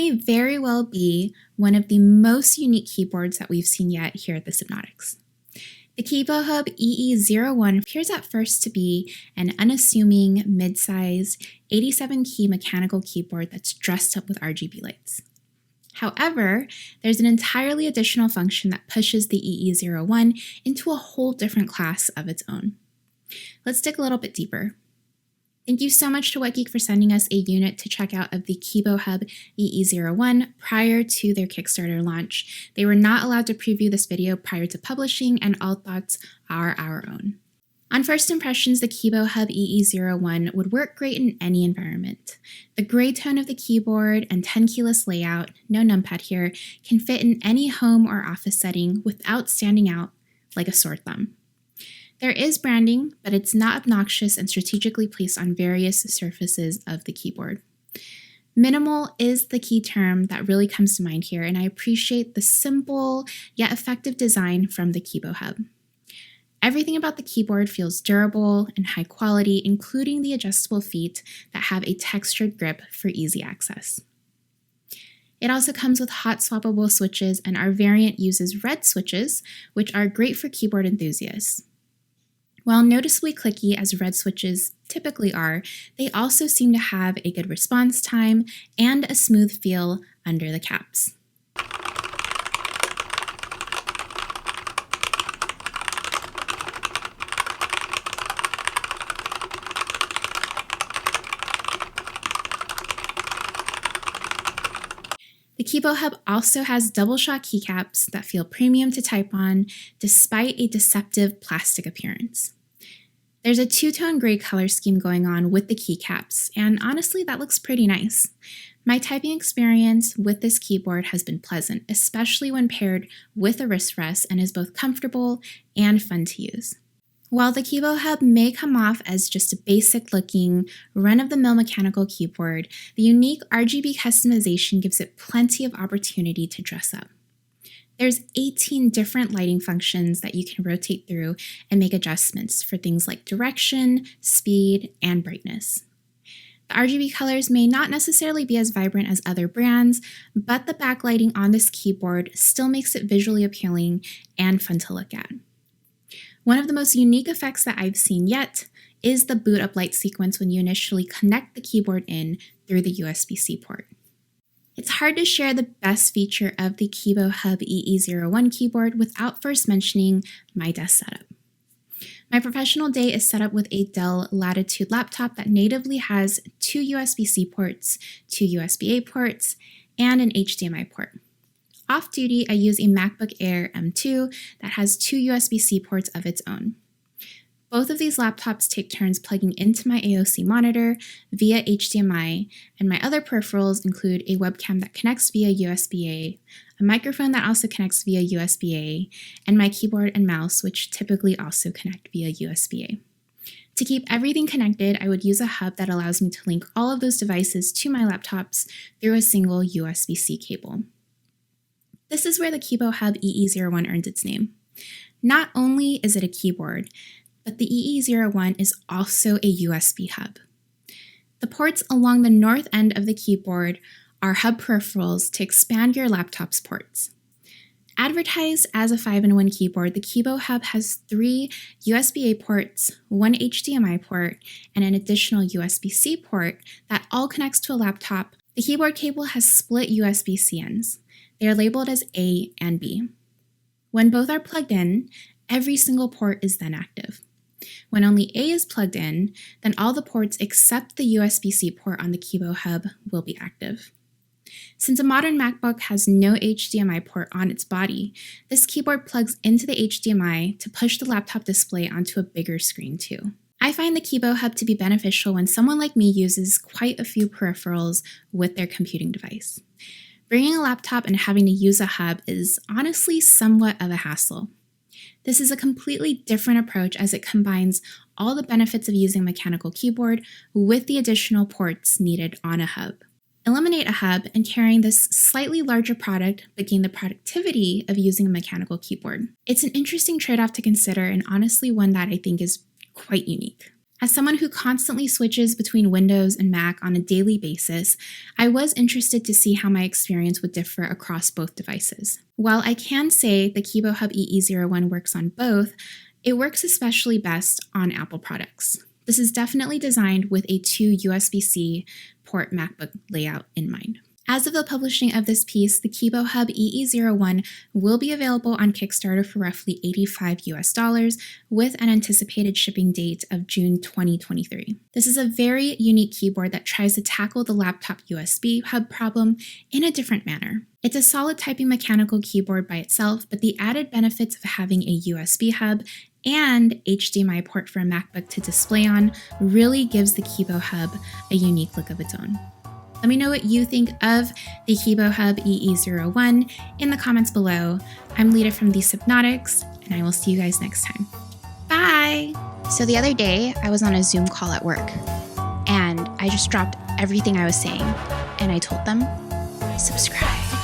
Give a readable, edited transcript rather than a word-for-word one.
may very well be one of the most unique keyboards that we've seen yet here at the Sypnotix. The KEBOHUB EE01 appears at first to be an unassuming, mid-sized, 87-key mechanical keyboard that's dressed up with RGB lights. However, there's an entirely additional function that pushes the EE01 into a whole different class of its own. Let's dig a little bit deeper. Thank you so much to Whatgeek for sending us a unit to check out of the KEBOHUB EE01 prior to their Kickstarter launch. They were not allowed to preview this video prior to publishing, and all thoughts are our own. On first impressions, the KEBOHUB EE01 would work great in any environment. The gray tone of the keyboard and 10-keyless layout, no numpad here, can fit in any home or office setting without standing out like a sore thumb. There is branding, but it's not obnoxious and strategically placed on various surfaces of the keyboard. Minimal is the key term that really comes to mind here, and I appreciate the simple yet effective design from the KEBOHUB. Everything about the keyboard feels durable and high quality, including the adjustable feet that have a textured grip for easy access. It also comes with hot swappable switches, and our variant uses red switches, which are great for keyboard enthusiasts. While noticeably clicky as red switches typically are, they also seem to have a good response time and a smooth feel under the caps. The KEBOHUB also has double shot keycaps that feel premium to type on despite a deceptive plastic appearance. There's a two-tone gray color scheme going on with the keycaps, and honestly that looks pretty nice. My typing experience with this keyboard has been pleasant, especially when paired with a wrist rest, and is both comfortable and fun to use. While the KEBOHUB may come off as just a basic-looking, run-of-the-mill mechanical keyboard, the unique RGB customization gives it plenty of opportunity to dress up. There's 18 different lighting functions that you can rotate through and make adjustments for things like direction, speed, and brightness. The RGB colors may not necessarily be as vibrant as other brands, but the backlighting on this keyboard still makes it visually appealing and fun to look at. One of the most unique effects that I've seen yet is the boot up light sequence when you initially connect the keyboard in through the USB-C port. It's hard to share the best feature of the KEBOHUB EE01 keyboard without first mentioning my desk setup. My professional day is set up with a Dell Latitude laptop that natively has 2 USB-C ports, 2 USB-A ports, and an HDMI port. Off-duty, I use a MacBook Air M2 that has 2 USB-C ports of its own. Both of these laptops take turns plugging into my AOC monitor via HDMI, and my other peripherals include a webcam that connects via USB-A, a microphone that also connects via USB-A, and my keyboard and mouse, which typically also connect via USB-A. To keep everything connected, I would use a hub that allows me to link all of those devices to my laptops through a single USB-C cable. This is where the KEBOHUB EE01 earned its name. Not only is it a keyboard, but the EE01 is also a USB hub. The ports along the north end of the keyboard are hub peripherals to expand your laptop's ports. Advertised as a 5-in-1 keyboard, the KEBOHUB has 3 USB-A ports, 1 HDMI port, and an additional USB-C port that all connects to a laptop. The keyboard cable has split USB-C ends. They are labeled as A and B. When both are plugged in, every single port is then active. When only A is plugged in, then all the ports except the USB-C port on the KEBOHUB will be active. Since a modern MacBook has no HDMI port on its body, this keyboard plugs into the HDMI to push the laptop display onto a bigger screen too. I find the KEBOHUB to be beneficial when someone like me uses quite a few peripherals with their computing device. Bringing a laptop and having to use a hub is honestly somewhat of a hassle. This is a completely different approach as it combines all the benefits of using a mechanical keyboard with the additional ports needed on a hub. Eliminate a hub and carrying this slightly larger product but gain the productivity of using a mechanical keyboard. It's an interesting trade-off to consider, and honestly one that I think is quite unique. As someone who constantly switches between Windows and Mac on a daily basis, I was interested to see how my experience would differ across both devices. While I can say the KEBOHUB EE01 works on both, it works especially best on Apple products. This is definitely designed with a 2 USB-C port MacBook layout in mind. As of the publishing of this piece, the KEBOHUB EE01 will be available on Kickstarter for roughly $85 US with an anticipated shipping date of June 2023. This is a very unique keyboard that tries to tackle the laptop USB hub problem in a different manner. It's a solid typing mechanical keyboard by itself, but the added benefits of having a USB hub and HDMI port for a MacBook to display on really gives the KEBOHUB a unique look of its own. Let me know what you think of the KEBOHUB EE01 in the comments below. I'm Lita from the Sypnotix, and I will see you guys next time. Bye! So the other day, I was on a Zoom call at work, and I just dropped everything I was saying, and I told them, subscribe.